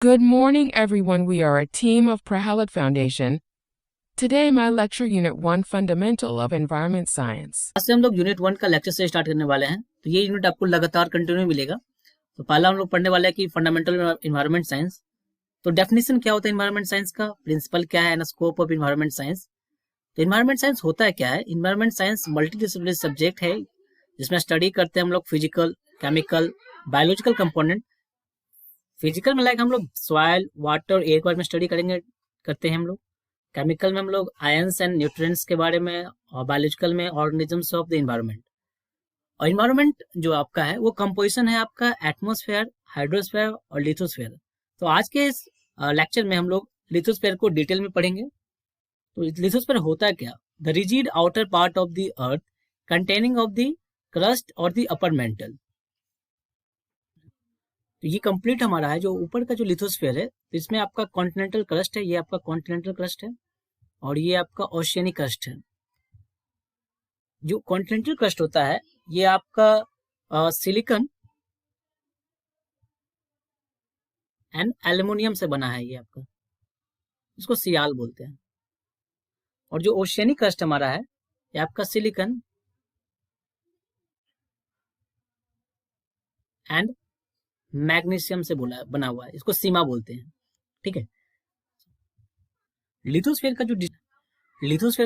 Good morning, everyone. We are a team of Prahalad Foundation. Today, my lecture, Unit 1, Fundamental of Environment Science. आज से हम लोग unit 1 का lecture से start करने वाले हैं। तो ये यूनिट आपको लगातार कंटिन्यू मिलेगा। तो पहला हम लोग पढ़ने वाले हैं कि फंडामेंटल एनवायरनमेंट साइंस। तो डेफिनेशन क्या होता है एनवायरनमेंट साइंस का, प्रिंसिपल क्या है, स्कोप ऑफ एनवायरनमेंट साइंस। तो एनवायरनमेंट साइंस होता है क्या है? एनवायरनमेंट साइंस मल्टीडिसिप्लिनरी सब्जेक्ट है जिसमें स्टडी करते हैं हम लोग physical, chemical, biological component. Physical में लाइक हम लोग सॉइल, वाटर, एयर के बारे में स्टडी करते हैं हम लोग। केमिकल में हम लोग आयंस एंड न्यूट्रिएंट्स के बारे में, और बायोलॉजिकल में ऑर्गेनिजम्स ऑफ द एनवायरनमेंट। और एनवायरनमेंट जो आपका है वो कंपोजिशन है आपका एटमॉस्फेयर, हाइड्रोस्फेयर और लिथोस्फेयर। तो आज के इस लेक्चर में हम लोग लिथोस्फेयर को डिटेल में पढ़ेंगे। तो लिथोस्फेयर होता क्या? The rigid outer part of the earth containing of the crust और द अपर मेंटल। तो ये कंप्लीट हमारा है जो ऊपर का जो लिथोस्फेयर है, तो इसमें आपका कॉन्टिनेंटल क्रस्ट है, ये आपका कॉन्टिनेंटल क्रस्ट है, और ये आपका ओशियनिक क्रस्ट है। जो कॉन्टिनेंटल क्रस्ट होता है ये आपका सिलिकॉन एंड एल्युमिनियम से बना है, ये आपका, इसको सियाल बोलते हैं। और जो ओशियनिक क्रस्ट हमारा है ये आपका सिलिकॉन एंड मैग्नीशियम से बना हुआ है, इसको सीमा बोलते हैं। ठीक है। लिथोस्फेयर का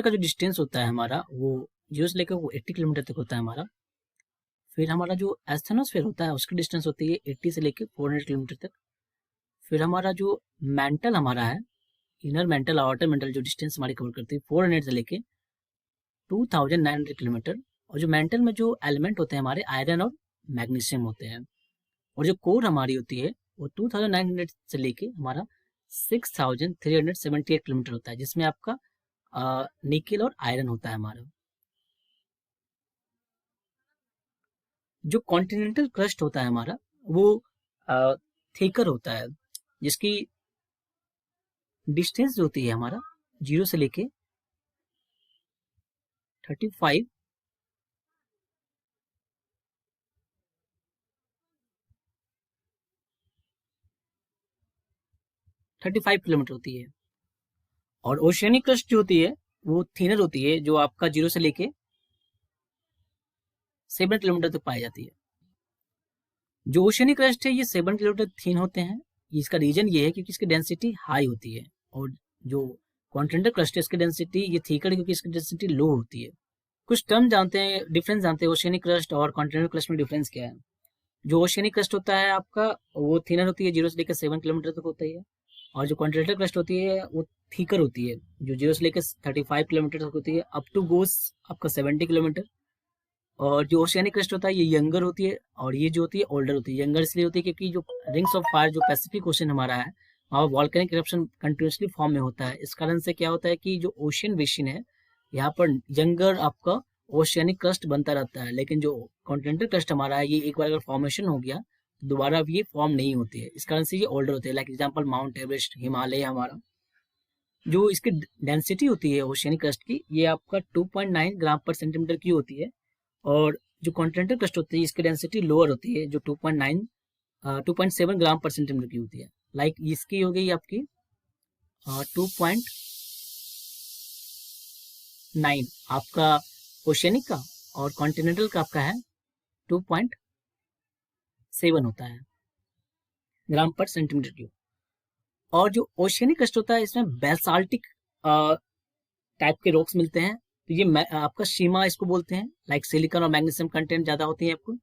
जो डिस्टेंस होता है हमारा वो 0 से लेकर वो 80 किलोमीटर तक होता है हमारा। फिर हमारा जो एस्थेनोस्फेयर होता है उसकी डिस्टेंस होती है 80 से लेकर 400 किलोमीटर तक। फिर हमारा जो मेंटल हमारा है, इनर मेंटल और आउटर मेंटल, जो डिस्टेंस हमारी कवर करती है 400 से लेके 2900 किलोमीटर। और जो मेंटल में जो एलिमेंट होते हैं हमारे आयरन और मैग्नीशियम होते हैं। और जो कोर हमारी होती है वो 2900 से लेके हमारा 6378 किलोमीटर होता है, जिसमें आपका निकेल और आयरन होता है हमारा। जो कॉन्टिनेंटल क्रस्ट होता है हमारा वो थिकर होता है, जिसकी डिस्टेंस जो होती है हमारा 0 से लेके 35 किलोमीटर होती है। और ओशियनिक क्रस्ट जो होती है वो थिनर होती है, जो आपका 0 से लेके 7 किलोमीटर तक पाई जाती है। जो ओशियनिक क्रस्ट है ये 7 किलोमीटर थिन होते हैं। इसका रीजन ये है क्योंकि इसकी डेंसिटी हाई होती है। और जो कॉन्टिनेंटल क्रस्ट है इसकी डेंसिटी ये थिकर क्योंकि इसकी डेंसिटी लो होती है। कुछ टर्म जानते हैं, डिफरेंस जानते हैं ओशियनिक क्रस्ट और कॉन्टिनेंटल क्रस्ट में डिफरेंस क्या है। जो ओशियनिक क्रस्ट होता है आपका वो थिनर होती है, 0 से लेकर 7 किलोमीटर तक होता है। और जो कॉन्टिनेंटल क्रस्ट होती है वो थिकर होती है, जो 0 से लेकर 35 किलोमीटर तक होती है, अप टू गोस आपका 70 किलोमीटर। और जो ओशियनिक क्रस्ट होता है ये यंगर होती है, और ये जो होती है ओल्डर होती है। यंगर इसलिए होती है क्योंकि जो रिंग्स ऑफ फायर जो पैसिफिक ओशन हमारा है वहाँ वॉल्केनिक इरप्शन कंटिन्यूसली फॉर्म में होता है। इस कारण से क्या होता है कि जो ओशियन बेसिन है यहाँ पर यंगर आपका ओशियनिक क्रस्ट बनता रहता है। लेकिन जो कॉन्टिनेंटल क्रस्ट हमारा है ये एक बार अगर फॉर्मेशन हो गया तो दोबारा अब ये फॉर्म नहीं होती है, इस कारण से ये ओल्डर होते हैं। Like example mount Everest, Himalaya हमारा। जो इसकी डेंसिटी होती है ओशियनिक क्रस्ट की ये आपका 2.9 ग्राम पर सेंटीमीटर की होती है। और जो कॉन्टिनेंटल क्रस्ट होती है इसकी डेंसिटी लोअर होती है, जो 2.7 ग्राम पर सेंटीमीटर की होती है। लाइक इसकी हो गई आपकी 2.9 आपका ओशियनिक का, और कॉन्टिनेंटल का आपका है 2.7 होता है ग्राम पर सेंटीमीटर क्यूब। और जो ओशियनिक क्रस्ट होता है इसमें बेसाल्टिक टाइप के रॉक्स मिलते हैं। तो ये आपका सीमा इसको बोलते हैं। लाइक सिलिकॉन और मैग्नीशियम कंटेंट ज्यादा होती है आपको।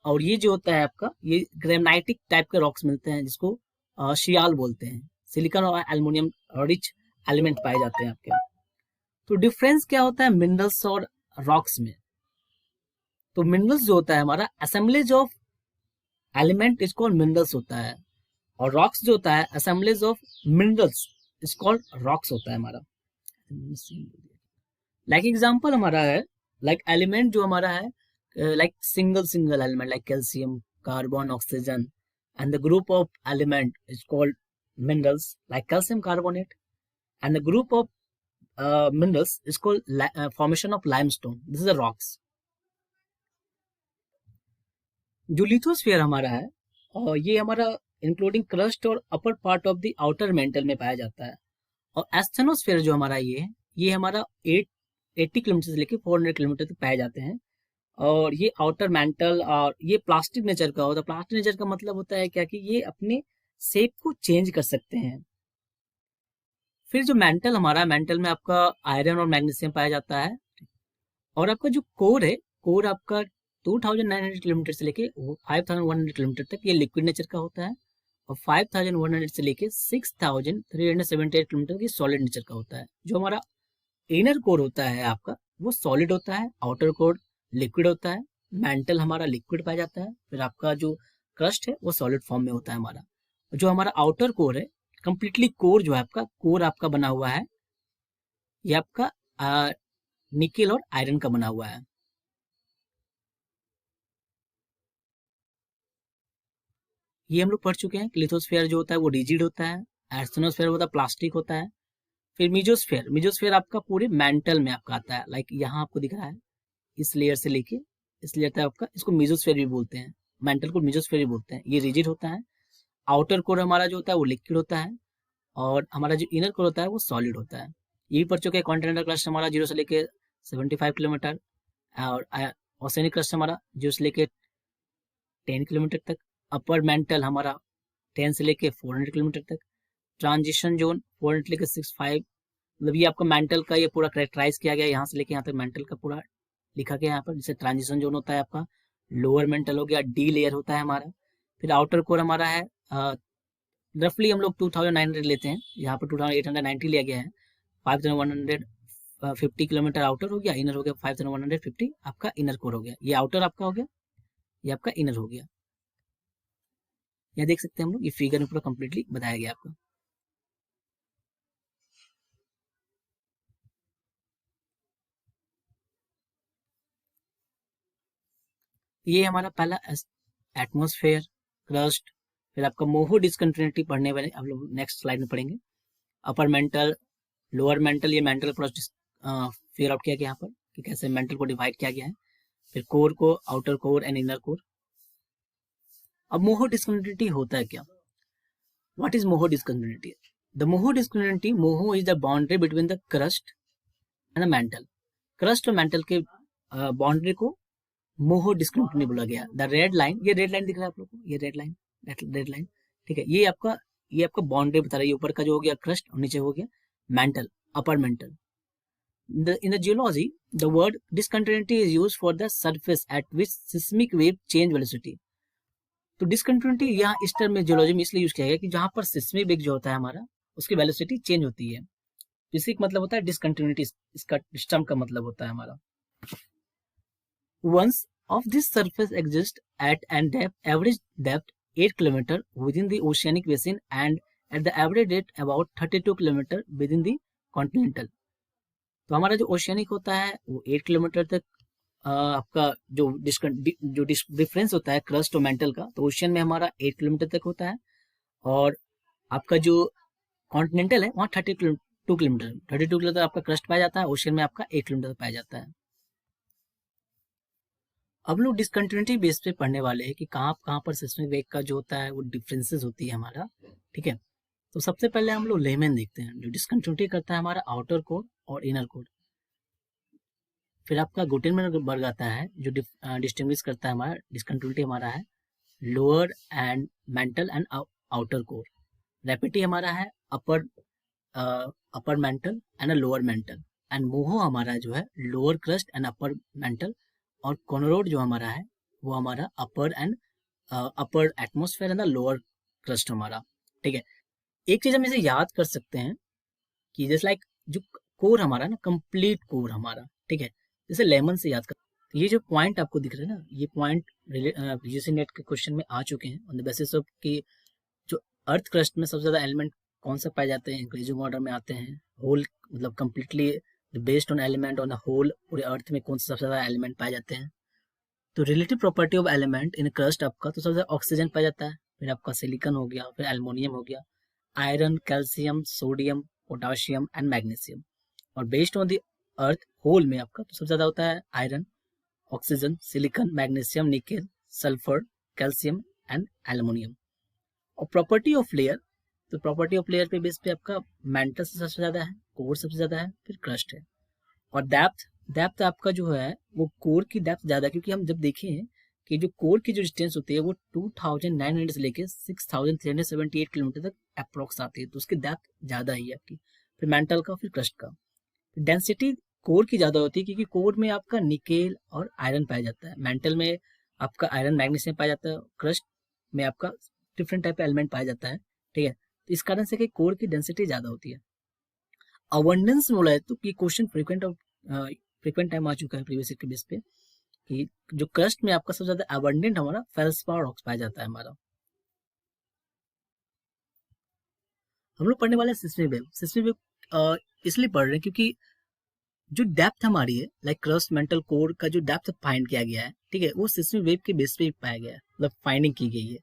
और ये जो होता है आपका ये ग्रेनाइटिक टाइप के रॉक्स मिलते हैं, जिसको शियाल बोलते हैं। सिलिकॉन और एल्युमिनियम रिच एलिमेंट पाए जाते हैं आपके। तो डिफरेंस क्या होता है मिनरल्स और रॉक्स में? तो मिनरल्स जो होता है हमारा assemblage of element is called minerals होता है, और रॉक्स जो होता है assemblage of minerals is called rocks होता है हमारा। लाइक एग्जांपल हमारा है, लाइक एलिमेंट जो हमारा है, like single element like calcium, carbon, oxygen, and the group of element is called minerals like calcium carbonate, and the group of minerals is called formation of limestone, this is the rocks. जो lithosphere हमारा है और ये हमारा including crust और upper part of the outer mental में पाया जाता है। और एस्थेनोस्फेयर जो हमारा ये हमारा 80 किलोमीटर से लेकर 400 किलोमीटर तक पाए जाते हैं। और ये आउटर मेंटल और ये प्लास्टिक नेचर का होता है। प्लास्टिक नेचर का मतलब होता है क्या कि ये अपने शेप को चेंज कर सकते हैं। फिर जो मेंटल हमारा, मेंटल में आपका आयरन और मैग्नीशियम पाया जाता है। और आपका जो कोर है, कोर आपका 2900 किलोमीटर से लेके 5100 किलोमीटर तक ये लिक्विड नेचर का होता है। और 5100 से लेके 6378 किलोमीटर की सॉलिड नेचर का होता है। जो हमारा इनर कोर होता है आपका, वो सॉलिड होता है, आउटर कोर लिक्विड होता है, मेंटल हमारा लिक्विड पाया जाता है। फिर आपका जो क्रस्ट है वो सॉलिड फॉर्म में होता है हमारा। जो हमारा आउटर कोर है, कंप्लीटली कोर जो है आपका, कोर आपका बना हुआ है, ये आपका निकेल और आयरन का बना हुआ है। ये हम लोग पढ़ चुके हैं। लिथोस्फेयर जो होता है वो रिजिड होता है, एस्थेनोस्फेयर होता है प्लास्टिक होता है। फिर मीजोस्फेयर, मीजोस्फेयर आपका पूरे मेंटल में आपका आता है। लाइक यहाँ आपको दिख रहा है, इस लेयर से लेके इस लेयर तक आपका, इसको मीजोस्फेयर भी बोलते हैं, मेंटल को मीजोस्फेयर भी बोलते हैं। ये रिजिड होता है। आउटर कोर हमारा जो होता है वो लिक्विड होता है, और हमारा जो इनर कोर होता है वो सॉलिड होता है। ये भी पढ़ चुके हैं। कॉन्टिनेंटल क्रस्ट हमारा 0 से लेके 75 किलोमीटर, और ओशियनिक क्रस्ट हमारा 0 से लेके 10 किलोमीटर तक। अपर मेंटल हमारा 10 से लेके 400 किलोमीटर तक। ट्रांजिशन जोन 400 से लेके 65, मतलब ये आपका मेंटल का ये पूरा कैरेक्टराइज किया गया, यहाँ से लेके यहाँ तक मेंटल का पूरा लिखा गया यहाँ पर। जैसे ट्रांजिशन जोन होता है आपका, लोअर मेंटल हो गया, डी लेयर होता है हमारा। फिर आउटर कोर हमारा है, रफली हम लोग 2900 लेते हैं, यहाँ पर 2890 लिया गया है। 5150 किलोमीटर आउटर हो गया, इनर हो गया 5150, आपका इनर कोर हो गया। ये आउटर आपका हो गया, ये आपका इनर हो गया। यह देख सकते हैं हम लोग, ये फिगर में पूरा कंप्लीटली बताया गया आपका। ये हमारा पहला एटमॉस्फेयर, क्रस्ट। फिर आपका मोहो डिस्कंटिन्यूटी पढ़ने वाले हम लोग नेक्स्ट स्लाइड में पढ़ेंगे। अपर मेंटल, लोअर मेंटल, ये मेंटल पूरा फिगर आउट किया गया यहाँ पर कि कैसे मेंटल को डिवाइड किया गया है। फिर कोर को, outer core and inner core. अब मोहो डिस्कंटिन्यूटी होता है क्या? What is Moho discontinuity? The Moho discontinuity, Moho is the boundary between the crust and the mantle. Crust और मेंटल के बाउंड्री को मोहो डिस्कंटिन्यूटी बोला गया। द रेड लाइन, ये रेड लाइन दिख रहा है आप लोग को, ये रेड लाइन, ठीक है, ये आपका बाउंड्री बता रहा है। ये ऊपर का जो हो गया क्रस्ट और नीचे हो गया mental, upper mantle. In the geology, the word discontinuity is used for the surface at which seismic wave change velocity. तो डिसकंटिन्यूटी यहाँ इस टर्म में जियोलॉजी में इसलिए यूज किया गया कि जहां पर सिस्मिक वेग जो होता है हमारा, उसकी वेलोसिटी चेंज होती है। इसी का मतलब होता है डिसकंटिन्यूटी, इसका इस टर्म का मतलब होता है हमारा। Once of this surface exists at an average depth 8 km within the oceanic basin and at the average depth about 32 km within the continental. तो हमारा जो ओशियनिक होता है वो 8 किलोमीटर तक आपका जो डिफरेंस होता है क्रस्ट और मेंटल का, तो ओशियन में हमारा 8 किलोमीटर तक होता है। और आपका जो कॉन्टिनेंटल है वहाँ 32 किलोमीटर आपका क्रस्ट पाया जाता है, ओशियन में आपका 8 किलोमीटर पाया जाता है। अब लोग डिसकंटिन्यूटी बेस पे पढ़ने वाले हैं कि कहाँ पर सिस्मिक वेग का जो होता है वो डिफरेंसेस होती है हमारा, ठीक है। तो सबसे पहले हम लोग लेमन देखते हैं। जो डिसकंटिन्यूटी करता है हमारा आउटर कोर और इनर कोर। फिर आपका गुटेनबर्ग आता है जो डिस्टिंग्विश करता है हमारा डिसकंटिन्यूटी, हमारा है lower and mantle and outer core. Repetti हमारा है upper mantle and lower mantle. And Moho हमारा जो है lower crust and upper mantle. और कॉनरोड जो हमारा है वो हमारा upper atmosphere and lower crust हमारा, ठीक है। एक चीज हम इसे याद कर सकते हैं कि जैसे लाइक जो कोर हमारा ना, कंप्लीट कोर हमारा, ठीक है, जैसे लेमन से याद कर। तो ये जो पॉइंट आपको दिख रहा है ना, ये पॉइंट यूजीसी नेट के क्वेश्चन में आ चुके हैं ऑन द बेसिस ऑफ कि जो अर्थ क्रस्ट में सबसे ज्यादा एलिमेंट कौन सा पाए जाते हैं, इंक्रीजिंग ऑर्डर में आते हैं। होल मतलब completely based on element on whole, पूरे अर्थ में कौन सा सबसे ज्यादा एलिमेंट पाए जाते हैं। तो relative property of element in crust आपका तो सबसे ज्यादा ऑक्सीजन पाया जाता है, फिर आपका सिलिकॉन हो गया, फिर एल्युमिनियम हो गया, iron, calcium, sodium, potassium and magnesium. और based on the earth whole में आपका तो सबसे ज्यादा होता है iron, oxygen, silicon, magnesium, nickel, sulphur, calcium and aluminium. और प्रॉपर्टी ऑफ लेयर, तो प्रॉपर्टी ऑफ लेयर पे बेस पे आपका मेंटल सबसे ज्यादा है, कोर सबसे ज्यादा है, फिर क्रस्ट है। और डेप्थ आपका जो है वो कोर की डेप्थ ज्यादा है, क्योंकि हम जब देखें कि जो कोर की जो डिस्टेंस होती है वो 2900 से लेके 6378 किलोमीटर तक अप्रोक्स आती है, तो उसकी डेप्थ ज्यादा ही है आपकी। फिर मेंटल का, फिर क्रस्ट का। डेंसिटी कोर की ज्यादा होती है, क्योंकि कोर में आपका निकेल और आयरन पाया जाता है, मेंटल में आपका आयरन मैग्नीशियम पाया जाता है, क्रस्ट में आपका डिफरेंट टाइप का एलिमेंट पाया जाता है, ठीक है। तो इस कारण से कि कोर की डेंसिटी ज्यादा होती है। अबंडेंस बोला है तो ये क्वेश्चन फ्रीक्वेंट टाइम आ चुका है प्रीवियस ईयर के बेस पे, कि जो क्रस्ट में आपका सबसे ज्यादा अबंडेंट हमारा फेल्सपार रॉक्स पाया जाता है हमारा। हम लोग पढ़ने वाले सिस्मिक वेव। सिस्मिक वेव इसलिए पढ़ रहे हैं क्योंकि जो डेप्थ हमारी है, लाइक क्रस्ट मेंटल कोर का जो डेप्थ फाइंड किया गया है, ठीक है, वो सिस्मिक वेव के बेस पे पाया गया है, मतलब फाइंडिंग की गई है।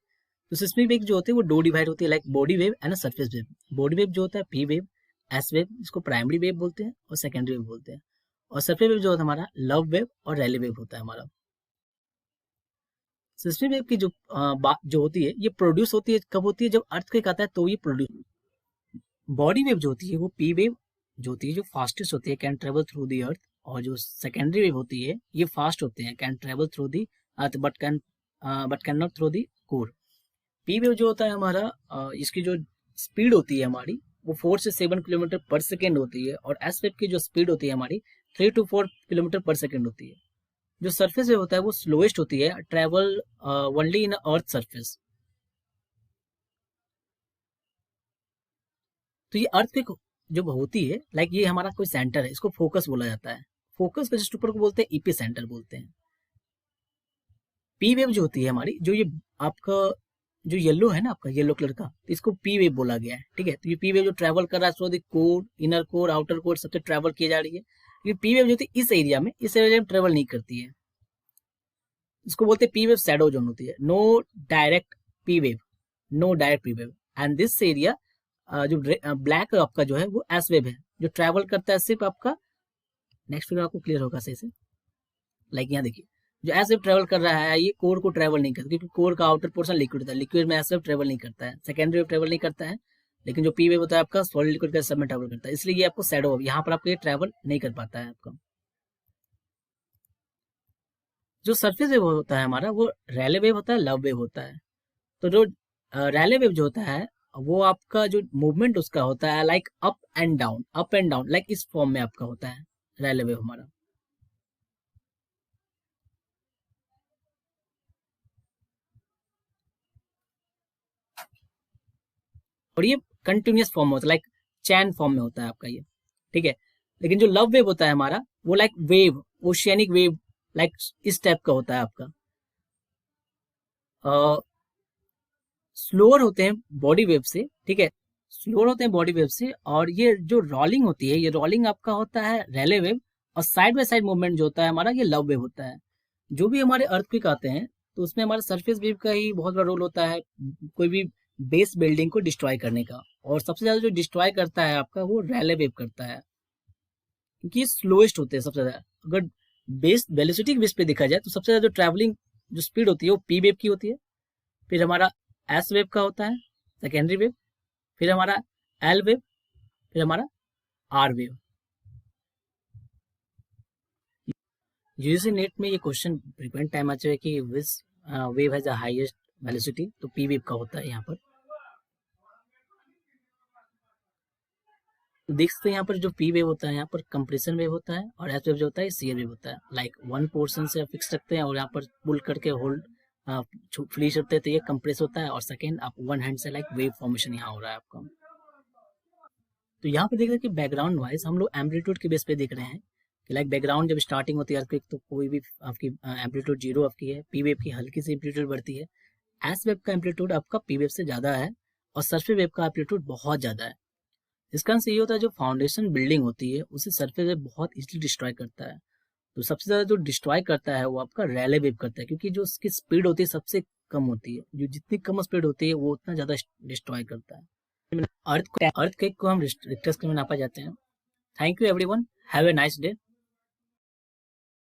तो सिस्मिक वेव जो होते हैं वो दो डिवाइड होती है, like body wave and surface wave. Body wave जो होता है पी वेव, एस वेव, इसको प्राइमरी वेव बोलते हैं और सेकेंडरी वेव बोलते हैं। और सरफेस वेव जो होता है हमारा लव वेव और रैले वेव होता है हमारा। सिस्मिक वेव की जो बात जो होती है ये प्रोड्यूस होती है कब होती है, जब अर्थक्वेक आता है तो ये प्रोड्यूस। बॉडी वेव जो होती है वो पी वेव जो होती है, जो फास्टेस्ट होती है, कैन ट्रेवल थ्रू दी अर्थ। और जो सेकेंडरी वेव होती है ये फास्ट होते हैं, can travel through the earth but can not through the core. P wave जो होता है हमारा इसकी जो स्पीड होती है हमारी वो 4 से 7 किलोमीटर पर सेकेंड होती है, और एस वेव की जो स्पीड होती है हमारी 3 to 4 किलोमीटर पर सेकेंड होती है। जो सरफेस वेव होता है वो स्लोएस्ट होती है, travel only in earth surface. तो ये अर्थ जो होती है, लाइक ये हमारा कोई सेंटर है, इसको फोकस बोला जाता है। फोकस के जस्ट ऊपर को बोलते हैं इपी सेंटर बोलते हैं। पी वेव जो होती है हमारी, जो ये आपका जो येलो है ना, आपका येलो कलर का, तो इसको पी वेव बोला गया है, ठीक है। तो ये पी वेव जो ट्रेवल कर रहा है through the core, inner core, outer core, सबसे ट्रेवल की जा रही है। ये पी वेव जो होती है इस एरिया में ट्रेवल नहीं करती है, इसको बोलते हैं पी वेव शैडो जोन होती है। No direct P wave, no direct P wave and this area जो ब्लैक आपका जो है वो एस वेव है, जो ट्रेवल करता है सिर्फ आपका, नेक्स्ट फिगर आपको क्लियर होगा सही से। लाइक यहाँ देखिए, जो एस वेव ट्रेवल कर रहा है ये कोर को ट्रेवल नहीं करता, क्योंकि कोर का आउटर पोर्शन लिक्विड होता है, लिक्विड में एस वेव ट्रेवल नहीं करता है, सेकेंडरी वेव ट्रेवल नहीं करता है। लेकिन जो पी वेव होता है आपका सॉलिड लिक्विड के सब में ट्रेवल करता है, इसलिए ये आपको शैडो यहाँ पर आपको ये ट्रेवल नहीं कर पाता है आपका। जो सरफेस वेव होता है हमारा वो रैले वेव होता है, लव वेव होता है। तो जो रैले वेव जो होता है वो आपका जो मूवमेंट उसका होता है like up and down, like इस फॉर्म में आपका होता है रैले वेव हमारा। और ये कंटिन्यूस फॉर्म होता है, लाइक चैन फॉर्म में होता है आपका ये, ठीक है। लेकिन जो लव वेव होता है हमारा वो like wave, oceanic wave, like इस टाइप का होता है आपका। स्लोअर होते हैं बॉडी वेव से, ठीक है, स्लोअर होते हैं बॉडी वेव से। और ये जो रोलिंग होती है, ये रोलिंग आपका होता है रैले वेव, और साइड बाय साइड मूवमेंट जो होता है हमारा ये लव वेव होता है। जो भी हमारे अर्थक्वेक आते हैं तो उसमें हमारा सरफेस वेव का ही बहुत बड़ा रोल होता है, कोई भी बेस बिल्डिंग को डिस्ट्रॉय करने का। और सबसे ज्यादा जो डिस्ट्रॉय करता है आपका वो रैले वेव करता है, क्योंकि ये स्लोएस्ट होते हैं सबसे ज्यादा। अगर बेस वेलोसिटी के बेस पे देखा जाए तो सबसे ज्यादा जो ट्रैवलिंग जो स्पीड होती है वो पी वेव की होती है, फिर हमारा एस वेव का होता है सेकेंडरी वेव, फिर हमारा एल वेव, फिर हमारा आर वेव। यूजीसी नेट में ये क्वेश्चन फ्रीक्वेंट टाइम आ है कि which wave has the highest velocity, तो पी वेव का होता है यहाँ पर। तो देख सकते हैं यहाँ पर जो पी वेव होता है यहाँ पर कंप्रेशन वेव होता है, और एस वेव जो होता है सीयर वेव होता है। लाइक वन पोर्शन से फिक्स रखते हैं और यहाँ पर पुल करके होल्ड फ्री करते हैं तो ये कंप्रेस होता है, और सेकेंड आप वन हैंड से लाइक वेव फॉर्मेशन यहाँ हो रहा है आपका। तो यहाँ पे देख रहे हैं कि बैकग्राउंड वाइज हम लोग एम्पलीट्यूड के बेस पे देख रहे हैं कि लाइक बैकग्राउंड जब स्टार्टिंग होती है अर्थक्वेक तो कोई भी आपकी एम्पलीट्यूड 0 आपकी है, पी वेव की हल्की सी एम्पलीट्यूड बढ़ती है, एस वेव का एम्पलीट्यूड आपका पी वेव से ज्यादा है, और सरफेस वेव का एम्पलीट्यूड बहुत ज्यादा है। इसका आंसर ये होता है जो फाउंडेशन बिल्डिंग होती है उसे सरफेस वेव बहुत इजीली डिस्ट्रॉय करता है। तो सबसे ज्यादा जो डिस्ट्रॉय करता है वो आपका रैले वेव करता है, क्योंकि जो उसकी स्पीड होती है सबसे कम होती है, जो जितनी कम स्पीड होती है वो उतना ज्यादा डिस्ट्रॉय करता है। अर्थ को हम रिक्टर स्केल में नापा जाते हैं। Thank you everyone, have a nice day.